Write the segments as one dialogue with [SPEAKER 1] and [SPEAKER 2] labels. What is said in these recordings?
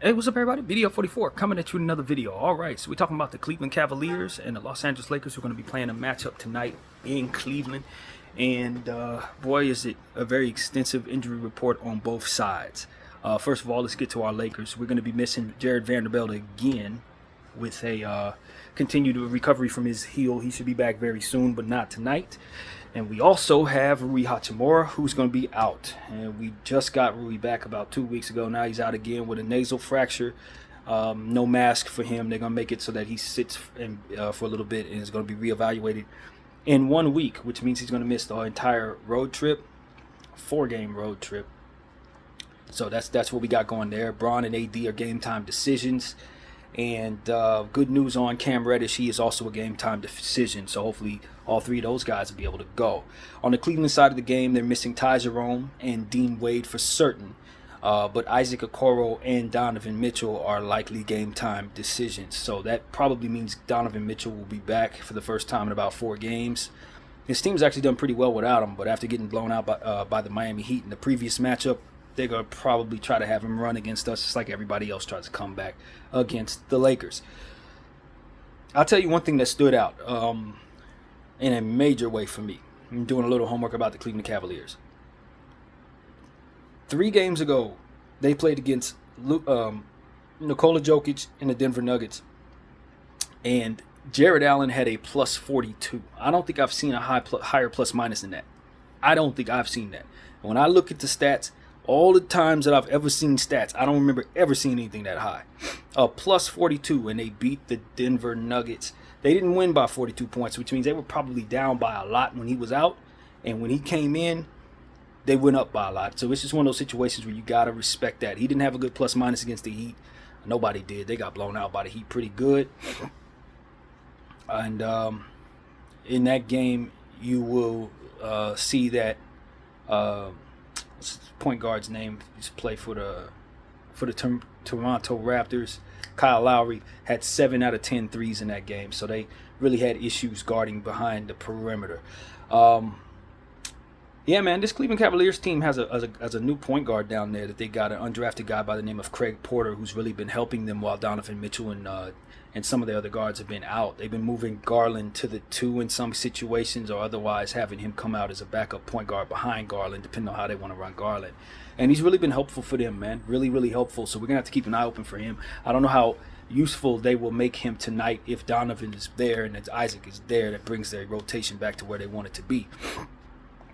[SPEAKER 1] Hey, what's up, everybody? Video 44 coming at you with another video. All right, so we're talking about the Cleveland Cavaliers and the Los Angeles Lakers, who are going to be playing a matchup tonight in Cleveland. And boy, is it a very extensive injury report on both sides. First of all, let's get to our Lakers. We're going to be missing Jared Vanderbilt again with a continued recovery from his heel. He should be back very soon, but not tonight. And we also have Rui Hachimura, who's going to be out. And we just got Rui back about 2 weeks ago. Now he's out again with a nasal fracture. No mask for him. They're going to make it so that he sits for a little bit and is going to be reevaluated in 1 week, which means he's going to miss the entire road trip, 4-game road trip. So that's what we got going there. Braun and AD are game time decisions. And good news on Cam Reddish, he is also a game time decision. So hopefully all three of those guys will be able to go. On the Cleveland side of the game, they're missing Ty Jerome and Dean Wade for certain. But Isaac Okoro and Donovan Mitchell are likely game time decisions. So that probably means Donovan Mitchell will be back for the first time in about 4 games. His team's actually done pretty well without him, but after getting blown out by the Miami Heat in the previous matchup, they're going to probably try to have him run against us just like everybody else tries to come back against the Lakers. I'll tell you one thing that stood out in a major way for me. I'm doing a little homework about the Cleveland Cavaliers. 3 games ago, they played against Nikola Jokic and the Denver Nuggets, and Jared Allen had a plus 42. I don't think I've seen a higher plus minus than that. I don't think I've seen that. When I look at the stats, all the times that I've ever seen stats, I don't remember ever seeing anything that high. Plus 42, and they beat the Denver Nuggets. They didn't win by 42 points, which means they were probably down by a lot when he was out. And when he came in, they went up by a lot. So it's just one of those situations where you got to respect that. He didn't have a good plus minus against the Heat. Nobody did. They got blown out by the Heat pretty good. And in that game, you will see that what's the point guard's name? He used to play for the Toronto Raptors. Kyle Lowry had 7 out of 10 threes in that game, so they really had issues guarding behind the perimeter. Yeah, man, this Cleveland Cavaliers team has a new point guard down there that they got, an undrafted guy by the name of Craig Porter, who's really been helping them while Donovan Mitchell and some of the other guards have been out. They've been moving Garland to the 2 in some situations, or otherwise having him come out as a backup point guard behind Garland, depending on how they want to run Garland. And he's really been helpful for them, man. Really, really helpful. So we're going to have to keep an eye open for him. I don't know how useful they will make him tonight if Donovan is there and Isaac is there. That brings their rotation back to where they want it to be.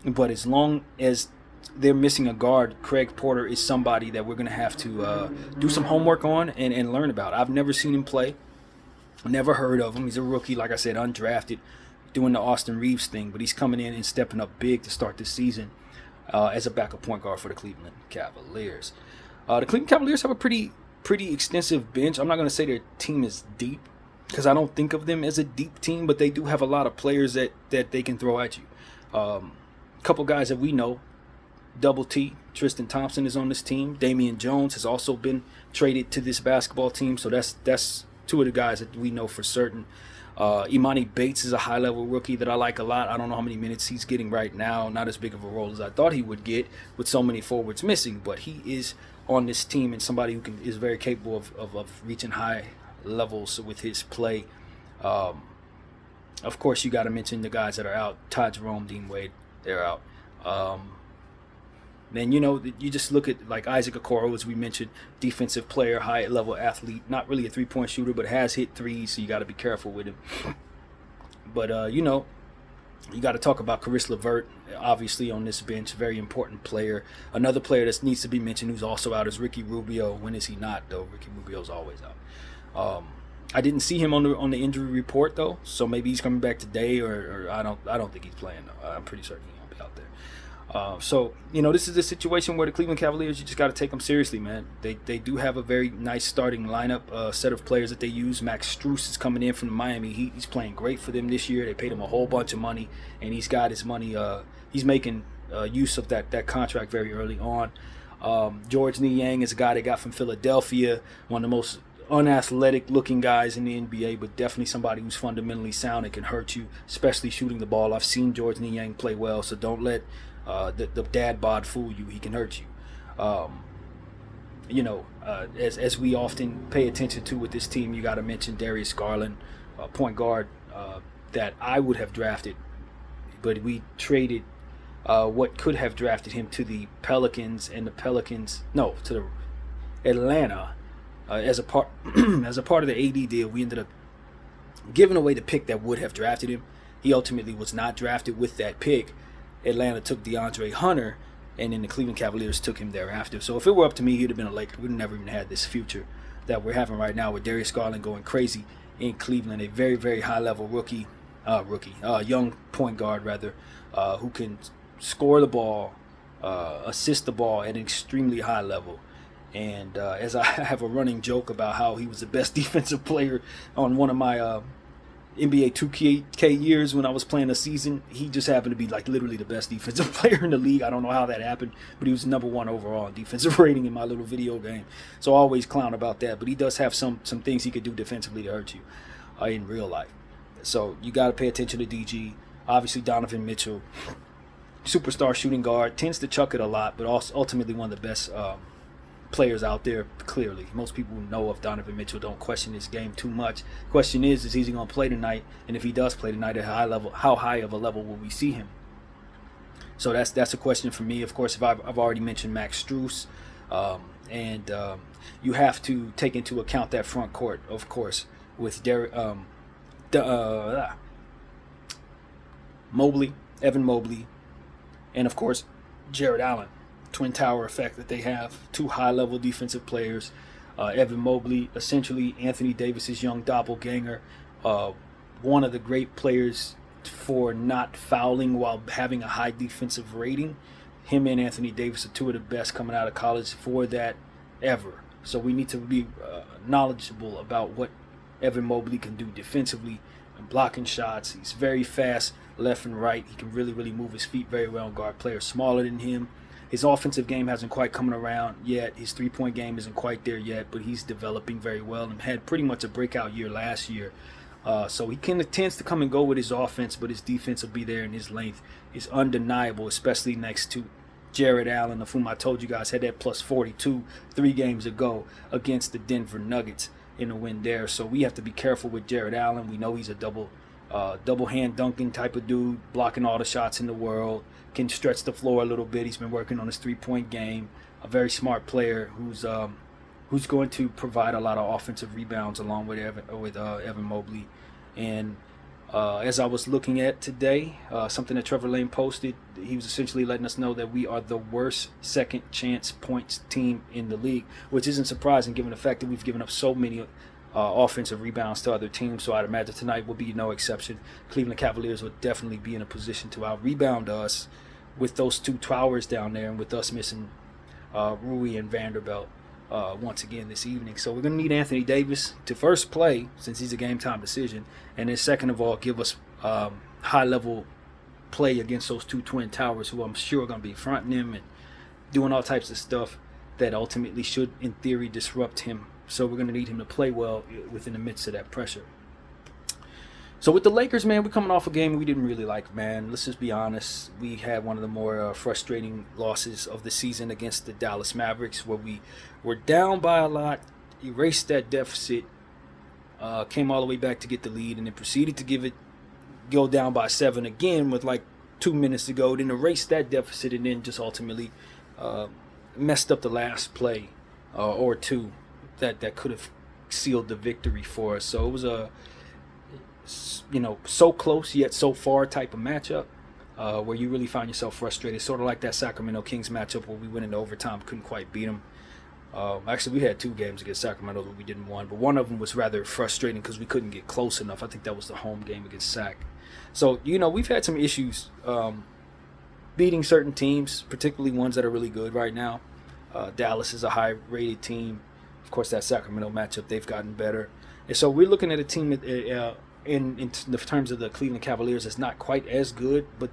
[SPEAKER 1] But as long as they're missing a guard, Craig Porter is somebody that we're going to have to do some homework on and learn about. I've never seen him play. Never heard of him. He's a rookie, like I said, undrafted, doing the Austin Reeves thing. But he's coming in and stepping up big to start this season as a backup point guard for the Cleveland Cavaliers. The Cleveland Cavaliers have a pretty extensive bench. I'm not going to say their team is deep because I don't think of them as a deep team, but they do have a lot of players that they can throw at you. Couple guys that we know, Double T, Tristan Thompson is on this team. Damian Jones has also been traded to this basketball team, so that's 2 of the guys that we know for certain. Imani Bates is a high-level rookie that I like a lot. I don't know how many minutes he's getting right now. Not as big of a role as I thought he would get with so many forwards missing, but he is on this team and somebody who is very capable of reaching high levels with his play. Of course, you got to mention the guys that are out. Ty Jerome, Dean Wade, they're out. Then, you just look at like Isaac Okoro, as we mentioned, defensive player, high-level athlete, not really a three-point shooter, but has hit threes, so you got to be careful with him. But, you got to talk about Caris LeVert, obviously on this bench, very important player. Another player that needs to be mentioned who's also out is Ricky Rubio. When is he not, though? Ricky Rubio's always out. I didn't see him on the injury report, though, so maybe he's coming back today, or I don't think he's playing, though. I'm pretty certain he won't be out there. So this is a situation where the Cleveland Cavaliers, you just got to take them seriously, man. They do have a very nice starting lineup, set of players that they use. Max Strus is coming in from the Miami Heat. He's playing great for them this year. They paid him a whole bunch of money, and he's got his money. He's making use of that contract very early on. George Niang is a guy they got from Philadelphia, one of the most unathletic looking guys in the NBA, but definitely somebody who's fundamentally sound and can hurt you, especially shooting the ball. I've seen George Niang play well, so don't let the dad bod fool you. He can hurt you. as we often pay attention to with this team, you got to mention Darius Garland, point guard that I would have drafted, but we traded what could have drafted him to the Pelicans, and the Pelicans, no, to the Atlanta as a part as a part of the AD deal. We ended up giving away the pick that would have drafted him. He ultimately was not drafted with that pick. Atlanta took DeAndre Hunter, and then the Cleveland Cavaliers took him thereafter. So if it were up to me, he'd have been a Laker. We'd never even had this future that we're having right now with Darius Garland going crazy in Cleveland, a very, very high-level young point guard rather, who can score the ball, assist the ball at an extremely high level. And as I have a running joke about how he was the best defensive player on one of my NBA 2K years when I was playing a season, he just happened to be like literally the best defensive player in the league. I don't know how that happened, but he was number one overall in defensive rating in my little video game. So I always clown about that, but he does have some things he could do defensively to hurt you in real life. So you got to pay attention to DG. Obviously Donovan Mitchell, superstar shooting guard, tends to chuck it a lot, but also ultimately one of the best players out there. Clearly, most people who know of Donovan Mitchell don't question his game too much. Question is he going to play tonight? And if he does play tonight at a high level, how high of a level will we see him? So that's a question for me. Of course, if I've already mentioned Max Strus, and you have to take into account that front court, of course, with Mobley, Evan Mobley, and of course Jared Allen. Twin tower effect that they have. Two high-level defensive players. Evan Mobley, essentially Anthony Davis's young doppelganger. One of the great players for not fouling while having a high defensive rating. Him and Anthony Davis are two of the best coming out of college for that ever. So we need to be knowledgeable about what Evan Mobley can do defensively and blocking shots. He's very fast left and right. He can really, really move his feet very well and guard players smaller than him. His offensive game hasn't quite come around yet. His three-point game isn't quite there yet, but he's developing very well and had pretty much a breakout year last year. So he tends to come and go with his offense, but his defense will be there, and his length is undeniable, especially next to Jared Allen, of whom I told you guys had that plus 42 3 games ago against the Denver Nuggets in a win there. So we have to be careful with Jared Allen. We know he's a double hand dunking type of dude, blocking all the shots in the world, can stretch the floor a little bit. He's been working on his 3-point game. A very smart player who's going to provide a lot of offensive rebounds along with Evan Mobley. And as I was looking at today, something that Trevor Lane posted, he was essentially letting us know that we are the worst second chance points team in the league, which isn't surprising given the fact that we've given up so many offensive rebounds to other teams. So I'd imagine tonight will be no exception. Cleveland Cavaliers will definitely be in a position to out-rebound us with those two towers down there, and with us missing Rui and Vanderbilt once again this evening. So we're going to need Anthony Davis to first play, since he's a game-time decision, and then second of all, give us high-level play against those two twin towers, who I'm sure are going to be fronting him and doing all types of stuff that ultimately should, in theory, disrupt him. So we're going to need him to play well within the midst of that pressure. So with the Lakers, man, we're coming off a game we didn't really like, man. Let's just be honest. We had one of the more frustrating losses of the season against the Dallas Mavericks, where we were down by a lot, erased that deficit, came all the way back to get the lead, and then proceeded to go down by 7 again with like 2 minutes to go, then erased that deficit, and then just ultimately messed up the last play or two that could have sealed the victory for us. So it was a so close yet so far type of matchup where you really find yourself frustrated, sort of like that Sacramento Kings matchup where we went into overtime, couldn't quite beat them. Actually, we had 2 games against Sacramento that we didn't win, but one of them was rather frustrating because we couldn't get close enough. I think that was the home game against Sac. So we've had some issues beating certain teams, particularly ones that are really good right now. Dallas is a high-rated team. Of course, that Sacramento matchup, they've gotten better. And so we're looking at a team that in the terms of the Cleveland Cavaliers, it's not quite as good, but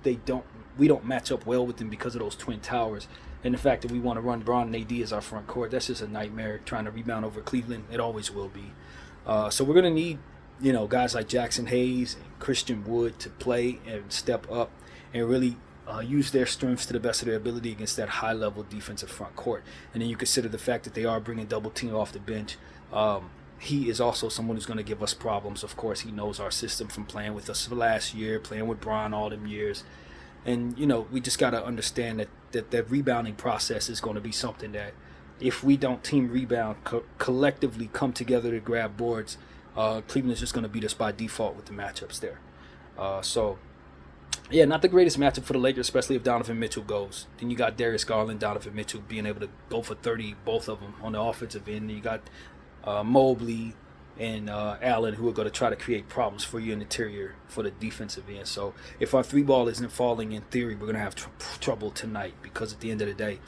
[SPEAKER 1] we don't match up well with them because of those twin towers and the fact that we want to run Bron and AD as our front court. That's just a nightmare trying to rebound over Cleveland. It always will be. So we're going to need guys like Jackson Hayes and Christian Wood to play and step up and really use their strengths to the best of their ability against that high-level defensive front court. And then you consider the fact that they are bringing double team off the bench. He is also someone who's going to give us problems. Of course, he knows our system from playing with us last year, playing with Bron all them years. And, we just got to understand that rebounding process is going to be something that if we don't team rebound, collectively come together to grab boards, Cleveland's just going to beat us by default with the matchups there. Yeah, not the greatest matchup for the Lakers, especially if Donovan Mitchell goes. Then you got Darius Garland, Donovan Mitchell being able to go for 30, both of them on the offensive end. You got Mobley and Allen, who are going to try to create problems for you in the interior for the defensive end. So if our three ball isn't falling, in theory, we're going to have trouble tonight, because at the end of the day,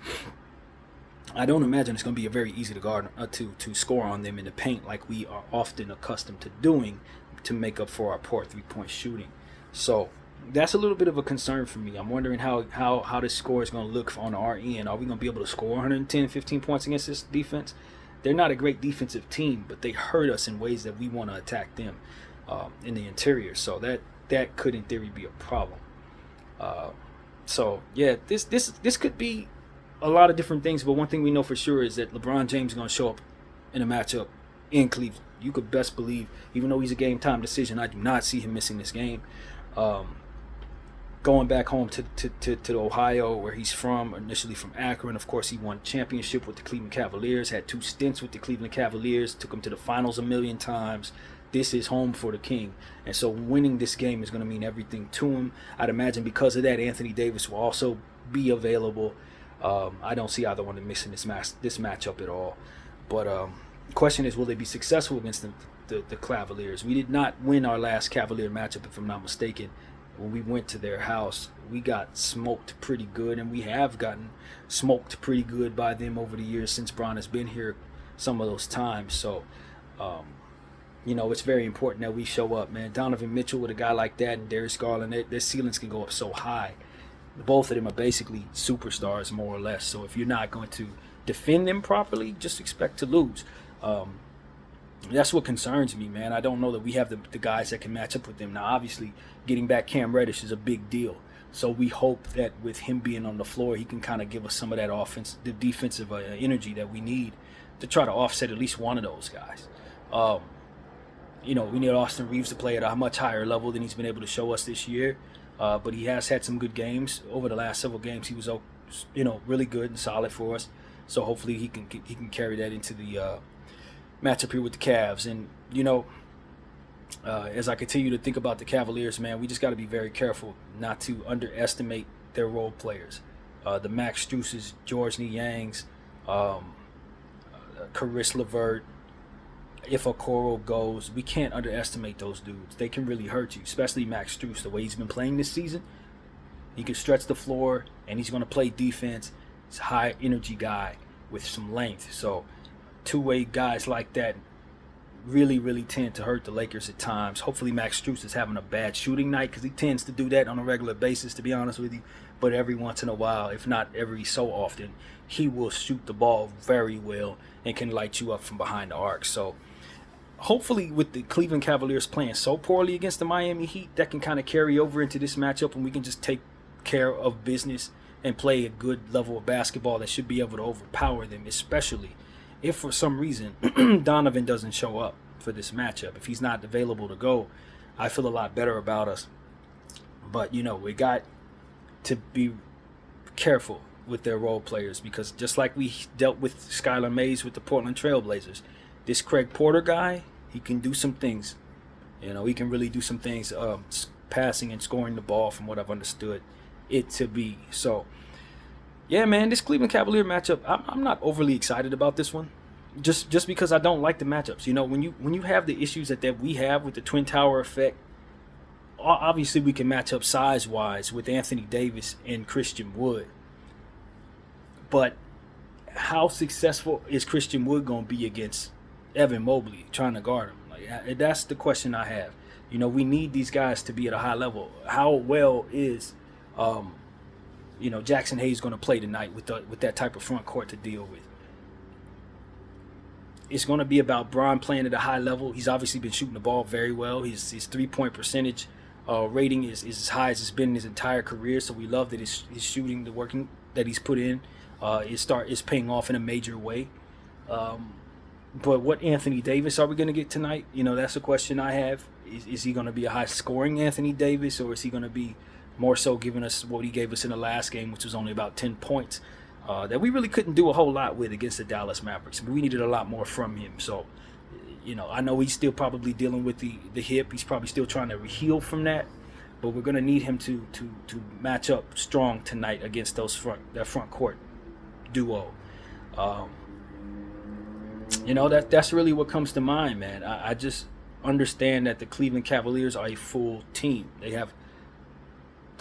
[SPEAKER 1] I don't imagine it's going to be a very easy to guard to score on them in the paint like we are often accustomed to doing to make up for our poor three-point shooting. So that's a little bit of a concern for me. I'm wondering how this score is going to look on our end. Are we going to be able to score 110, 15 points against this defense? They're not a great defensive team, but they hurt us in ways that we want to attack them in the interior. So that could, in theory, be a problem. So yeah, this could be a lot of different things, but one thing we know for sure is that LeBron James is going to show up in a matchup in Cleveland. You could best believe, even though he's a game time decision, I do not see him missing this game. Going back home to Ohio, where he's from, initially from Akron. Of course, he won championship with the Cleveland Cavaliers, had 2 stints with the Cleveland Cavaliers, took him to the finals a million times. This is home for the king. And so winning this game is going to mean everything to him. I'd imagine because of that, Anthony Davis will also be available. I don't see either one of them missing this matchup at all. But the question is, will they be successful against the Cavaliers? We did not win our last Cavalier matchup, if I'm not mistaken. When we went to their house, we got smoked pretty good, and we have gotten smoked pretty good by them over the years since Bron has been here some of those times. So, it's very important that we show up, man. Donovan Mitchell with a guy like that and Darius Garland, their ceilings can go up so high. Both of them are basically superstars, more or less. So if you're not going to defend them properly, just expect to lose. That's what concerns me, man. I don't know that we have the guys that can match up with them. Now, obviously, getting back Cam Reddish is a big deal. So we hope that with him being on the floor, he can kind of give us some of that offense, the defensive energy that we need to try to offset at least one of those guys. We need Austin Reeves to play at a much higher level than he's been able to show us this year. But he has had some good games. Over the last several games, he was, really good and solid for us. So hopefully he can carry that into the matchup here with the Cavs. And, as I continue to think about the Cavaliers, man, we just got to be very careful not to underestimate their role players. The Max Struess's, George Niang's, Caris LeVert, if Okoro goes, we can't underestimate those dudes. They can really hurt you, especially Max Strus, the way he's been playing this season. He can stretch the floor, and he's going to play defense. He's a high-energy guy with some length. So two-way guys like that really, really tend to hurt the Lakers at times. Hopefully Max Strus is having a bad shooting night, because he tends to do that on a regular basis, to be honest with you. But every once in a while, if not every so often, he will shoot the ball very well and can light you up from behind the arc. So hopefully with the Cleveland Cavaliers playing so poorly against the Miami Heat, that can kind of carry over into this matchup, and we can just take care of business and play a good level of basketball that should be able to overpower them, especially if for some reason Donovan doesn't show up for this matchup. If he's not available to go, I feel a lot better about us. But, we got to be careful with their role players, because just like we dealt with Skylar Mays with the Portland Trailblazers, this Craig Porter guy, he can do some things. He can really do some things, passing and scoring the ball, from what I've understood it to be. So, yeah, man, this Cleveland Cavalier matchup, I'm not overly excited about this one, just because I don't like the matchups. When you have the issues that we have with the Twin Tower effect, obviously we can match up size-wise with Anthony Davis and Christian Wood. But how successful is Christian Wood going to be against Evan Mobley trying to guard him? That's the question I have. We need these guys to be at a high level. How well is Jackson Hayes going to play tonight with that type of front court to deal with? It's going to be about Bron playing at a high level. He's obviously been shooting the ball very well. His 3-point percentage rating is as high as it's been in his entire career. So we love that his shooting, the working that he's put in, is paying off in a major way. But what Anthony Davis are we going to get tonight? That's a question I have. Is he going to be a high-scoring Anthony Davis, or is he going to be more so giving us what he gave us in the last game, which was only about 10 points, that we really couldn't do a whole lot with against the Dallas Mavericks. We needed a lot more from him. So, I know he's still probably dealing with the hip. He's probably still trying to heal from that. But we're going to need him to match up strong tonight against that front court duo. That's really what comes to mind, man. I just understand that the Cleveland Cavaliers are a full team. They have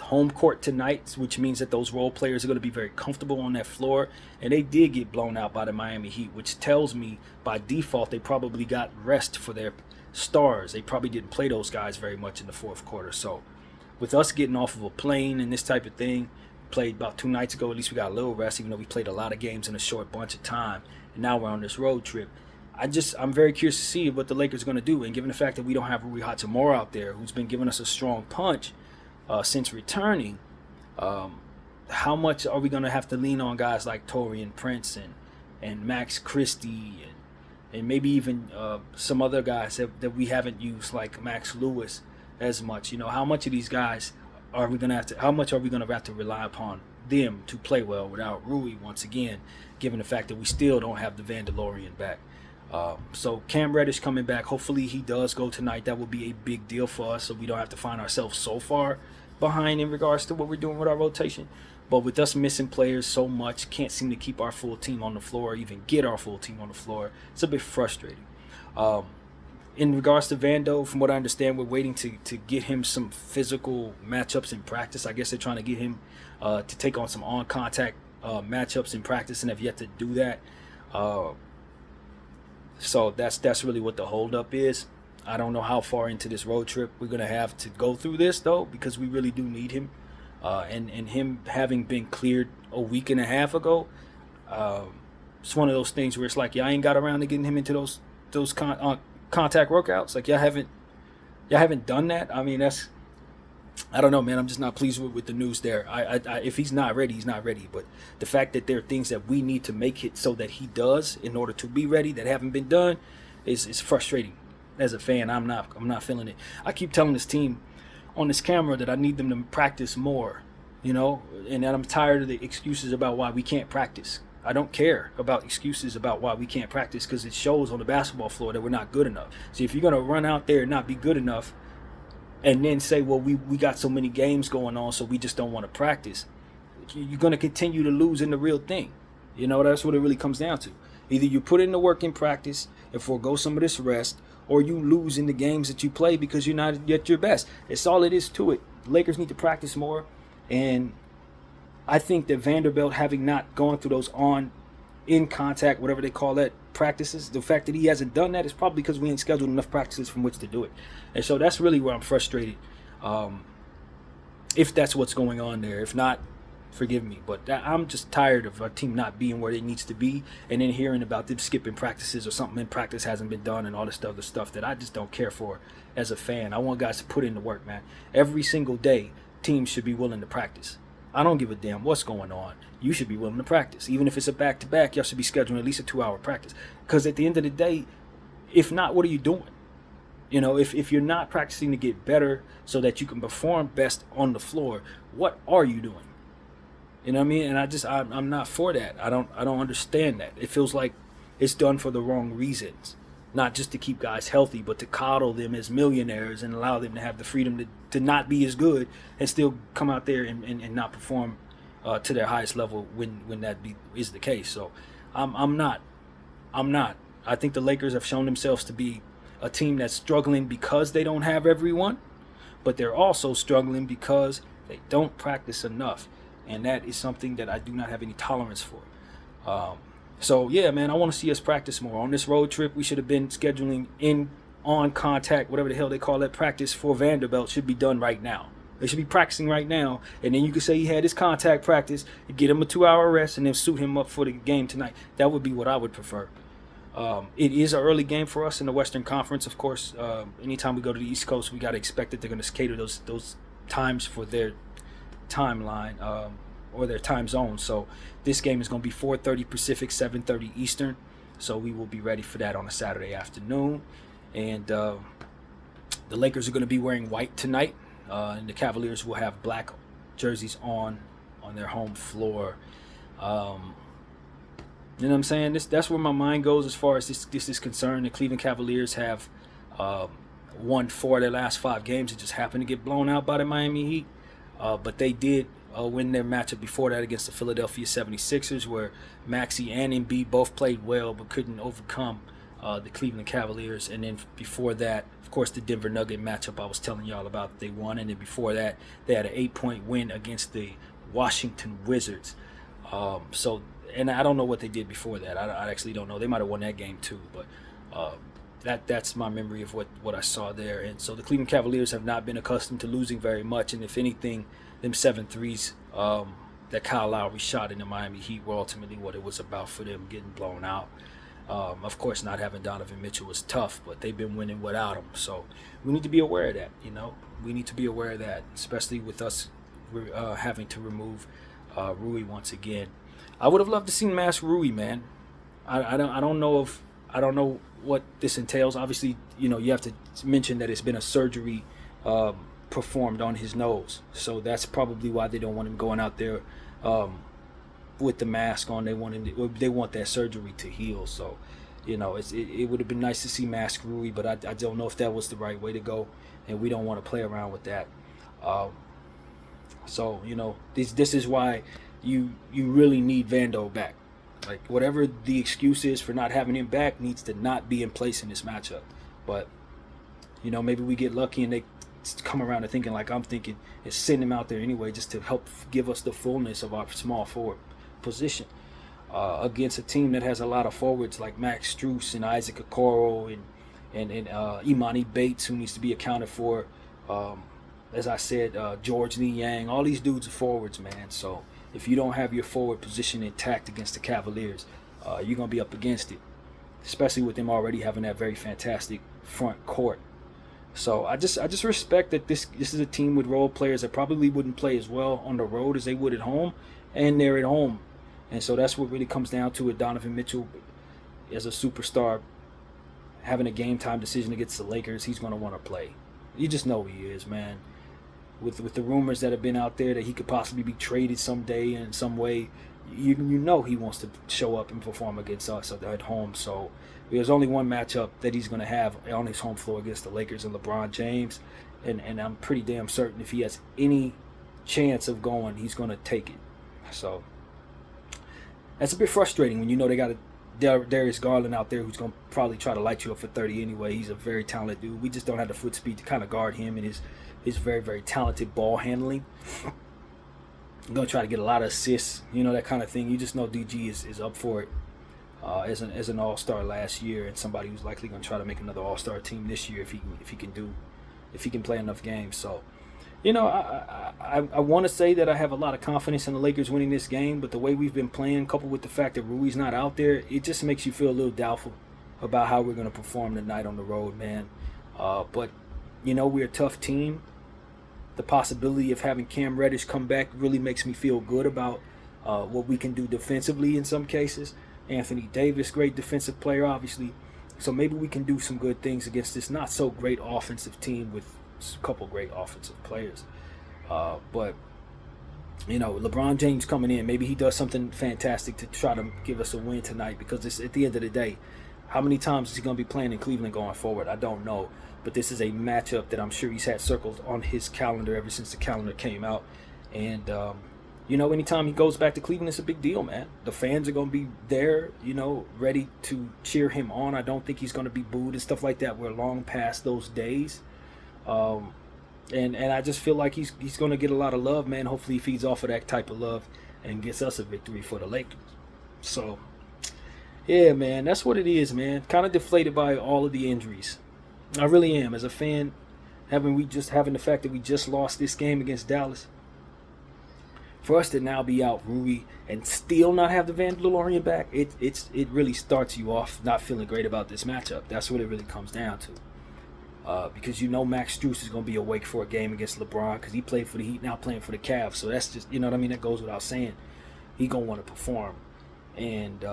[SPEAKER 1] home court tonight, which means that those role players are going to be very comfortable on that floor. And they did get blown out by the Miami Heat, which tells me by default they probably got rest for their stars. They probably didn't play those guys very much in the fourth quarter. So with us getting off of a plane and this type of thing, played about 2 nights ago, at least we got a little rest, even though we played a lot of games in a short bunch of time. And now we're on this road trip. I'm very curious to see what the Lakers are going to do. And given the fact that we don't have Rui Hachimura out there, who's been giving us a strong punch since returning, how much are we going to have to lean on guys like Taurean Prince and Max Christie and maybe even some other guys that we haven't used, like Max Lewis, as much? How much of these guys are we going to have to? How much are we going to have to rely upon them to play well without Rui once again, given the fact that we still don't have the Vandalorian back? So Cam Reddish coming back, hopefully he does go tonight. That will be a big deal for us, so we don't have to find ourselves so far behind in regards to what we're doing with our rotation. But with us missing players so much, can't seem to keep our full team on the floor, or even get our full team on the floor. It's a bit frustrating. In regards to Vando, from what I understand, we're waiting to get him some physical matchups in practice. I guess they're trying to get him to take on some on-contact matchups in practice, and have yet to do that. So that's really what the holdup is. I don't know how far into this road trip we're going to have to go through this, though, because we really do need him. And him having been cleared a week and a half ago, it's one of those things where it's like, y'all ain't got around to getting him into those contact workouts. Like, y'all haven't done that. I mean, I don't know, man. I'm just not pleased with the news there. If he's not ready, he's not ready. But the fact that there are things that we need to make it so that he does in order to be ready that haven't been done is frustrating. As a fan, I'm not feeling it. I keep telling this team on this camera that I need them to practice more, and that I'm tired of the excuses about why we can't practice. I don't care about excuses about why we can't practice, because it shows on the basketball floor that we're not good enough. So if you're going to run out there and not be good enough and then say, well, we got so many games going on, so we just don't want to practice, you're going to continue to lose in the real thing. That's what it really comes down to. Either you put in the work in practice and forego some of this rest, or you lose in the games that you play because you're not yet your best. It's all it is to it. The Lakers need to practice more, and I think that Vanderbilt, having not gone through those in contact, whatever they call that, practices, the fact that he hasn't done that is probably because we ain't scheduled enough practices from which to do it. And so that's really where I'm frustrated. If that's what's going on there. If not, forgive me. But I'm just tired of our team not being where it needs to be, and then hearing about them skipping practices or something in practice hasn't been done and all this other stuff that I just don't care for as a fan. I want guys to put in the work, man. Every single day, teams should be willing to practice. I don't give a damn what's going on. You should be willing to practice. Even if it's a back-to-back, y'all should be scheduling at least a 2-hour practice. Because at the end of the day, if not, what are you doing? If you're not practicing to get better so that you can perform best on the floor, what are you doing? You know what I mean? And I'm not for that. I don't understand that. It feels like it's done for the wrong reasons. Not just to keep guys healthy, but to coddle them as millionaires and allow them to have the freedom to not be as good and still come out there and not perform to their highest level when that is the case. So I'm not. I think the Lakers have shown themselves to be a team that's struggling because they don't have everyone, but they're also struggling because they don't practice enough. And that is something that I do not have any tolerance for. So, yeah, man, I want to see us practice more. On this road trip, we should have been scheduling on contact, whatever the hell they call that, practice for Vanderbilt should be done right now. They should be practicing right now. And then you could say he had his contact practice, get him a 2-hour rest, and then suit him up for the game tonight. That would be what I would prefer. It is an early game for us in the Western Conference, of course. Anytime we go to the East Coast, we got to expect that they're going to cater those times for their timeline or their time zone. So this game is going to be 4:30 Pacific, 7:30 Eastern. So we will be ready for that on a Saturday afternoon. And the Lakers are going to be wearing white tonight, and the Cavaliers will have black jerseys on their home floor. You know what I'm saying? That's where my mind goes as far as this is concerned. The Cleveland Cavaliers have won 4 of their last 5 games. It just happened to get blown out by the Miami Heat. But they did win their matchup before that against the Philadelphia 76ers, where Maxey and Embiid both played well but couldn't overcome the Cleveland Cavaliers. And then before that, of course, the Denver Nugget matchup I was telling y'all about, they won. And then before that, they had an 8-point win against the Washington Wizards. And I don't know what they did before that. I actually don't know. They might have won that game too, but that's my memory of what I saw there. And so the Cleveland Cavaliers have not been accustomed to losing very much. And if anything, them 7 threes that Kyle Lowry shot in the Miami Heat were ultimately what it was about for them, getting blown out. Of course, not having Donovan Mitchell was tough, but they've been winning without him. So we need to be aware of that. We need to be aware of that, especially with us having to remove Rui once again. I would have loved to see Mask Rui, man. I don't know what this entails. Obviously, you have to mention that it's been a surgery performed on his nose, so that's probably why they don't want him going out there with the mask on. They want that surgery to heal. So, it would have been nice to see Mask Rui, but I don't know if that was the right way to go, and we don't want to play around with that. So this is why you really need Vando back. Like, whatever the excuse is for not having him back needs to not be in place in this matchup. But maybe we get lucky and they come around to thinking like I'm thinking, and send him out there anyway just to help give us the fullness of our small forward position against a team that has a lot of forwards like Max Strus and Isaac Okoro and Imani Bates, who needs to be accounted for. As I said, George Lee Yang, all these dudes are forwards, man. So if you don't have your forward position intact against the Cavaliers, you're going to be up against it, especially with them already having that very fantastic front court. So I just respect that this is a team with role players that probably wouldn't play as well on the road as they would at home, and they're at home. And so that's what really comes down to it. Donovan Mitchell, as a superstar, having a game time decision against the Lakers, he's going to want to play. You just know he is, man. With the rumors that have been out there that he could possibly be traded someday in some way, you know he wants to show up and perform against us at home. So there's only one matchup that he's going to have on his home floor against the Lakers and LeBron James, and I'm pretty damn certain if he has any chance of going, he's going to take it. So that's a bit frustrating when they got Darius Garland out there who's going to probably try to light you up for 30 anyway. He's a very talented dude. We just don't have the foot speed to kind of guard him and his very, very talented ball handling. I'm going to try to get a lot of assists, that kind of thing. You just know DG is up for it as an all-star last year, and somebody who's likely going to try to make another all-star team this year if he can play enough games. So, I want to say that I have a lot of confidence in the Lakers winning this game, but the way we've been playing, coupled with the fact that Rui's not out there, it just makes you feel a little doubtful about how we're going to perform tonight on the road, man. But we're a tough team. The possibility of having Cam Reddish come back really makes me feel good about what we can do defensively in some cases. Anthony Davis, great defensive player, obviously. So maybe we can do some good things against this not so great offensive team with a couple great offensive players. But LeBron James coming in, maybe he does something fantastic to try to give us a win tonight, because it's, at the end of the day, how many times is he going to be playing in Cleveland going forward? I don't know. But this is a matchup that I'm sure he's had circled on his calendar ever since the calendar came out. And, anytime he goes back to Cleveland, it's a big deal, man. The fans are going to be there, ready to cheer him on. I don't think he's going to be booed and stuff like that. We're long past those days. And I just feel like he's going to get a lot of love, man. Hopefully he feeds off of that type of love and gets us a victory for the Lakers. So, yeah, man, that's what it is, man. Kind of deflated by all of the injuries. I really am. As a fan, having the fact that we just lost this game against Dallas, For us to now be out Rui and still not have the Vandalorian back, it really starts you off not feeling great about this matchup. That's what it really comes down to. Because Max Strus is going to be awake for a game against LeBron because he played for the Heat, now playing for the Cavs. So that's just, what I mean? That goes without saying. He going to want to perform. And,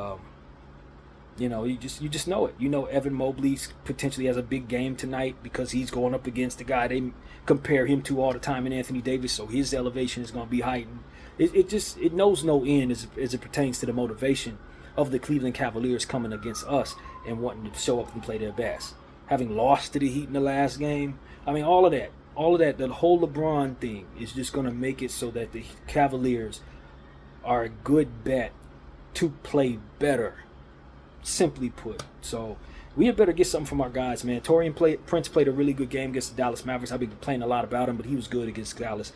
[SPEAKER 1] you just know it. Evan Mobley potentially has a big game tonight because he's going up against the guy they compare him to all the time in Anthony Davis. So his elevation is going to be heightened. It knows no end as it pertains to the motivation of the Cleveland Cavaliers coming against us and wanting to show up and play their best. Having lost to the Heat in the last game, I mean, all of that, the whole LeBron thing is just going to make it so that the Cavaliers are a good bet to play better, simply put. So we had better get something from our guys, man. Taurean Prince played a really good game against the Dallas Mavericks. I've been complaining a lot about him, but he was good against Dallas.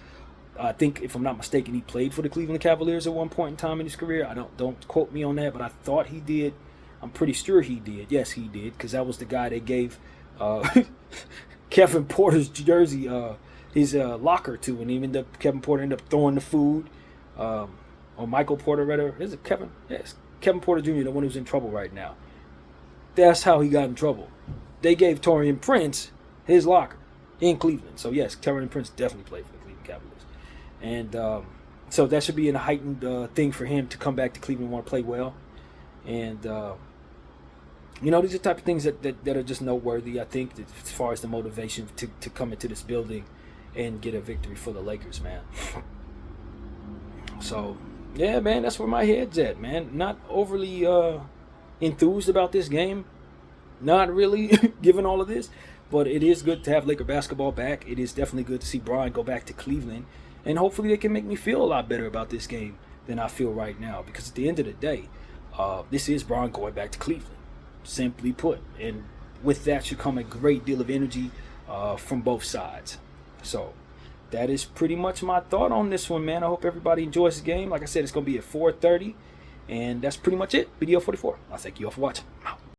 [SPEAKER 1] I think, if I'm not mistaken, he played for the Cleveland Cavaliers at one point in time in his career. Don't quote me on that, but I thought he did. I'm pretty sure he did. Yes, he did, because that was the guy they gave Kevin Porter's jersey, his locker to, and Kevin Porter ended up throwing the food. Or Michael Porter, rather. Is it Kevin? Yes, Kevin Porter Jr., the one who's in trouble right now. That's how he got in trouble. They gave Taurean Prince his locker in Cleveland. So yes, Taurean Prince definitely played for the Cleveland Cavaliers. And so that should be a heightened thing for him to come back to Cleveland and want to play well. And, these are the type of things that are just noteworthy, I think, as far as the motivation to come into this building and get a victory for the Lakers, man. So, yeah, man, that's where my head's at, man. Not overly enthused about this game. Not really, given all of this. But it is good to have Laker basketball back. It is definitely good to see Bron go back to Cleveland. And hopefully they can make me feel a lot better about this game than I feel right now. Because at the end of the day, this is Bron going back to Cleveland, simply put. And with that should come a great deal of energy from both sides. So that is pretty much my thought on this one, man. I hope everybody enjoys the game. Like I said, it's going to be at 4:30. And that's pretty much it. Video 44. I'll thank you all for watching. I'm out.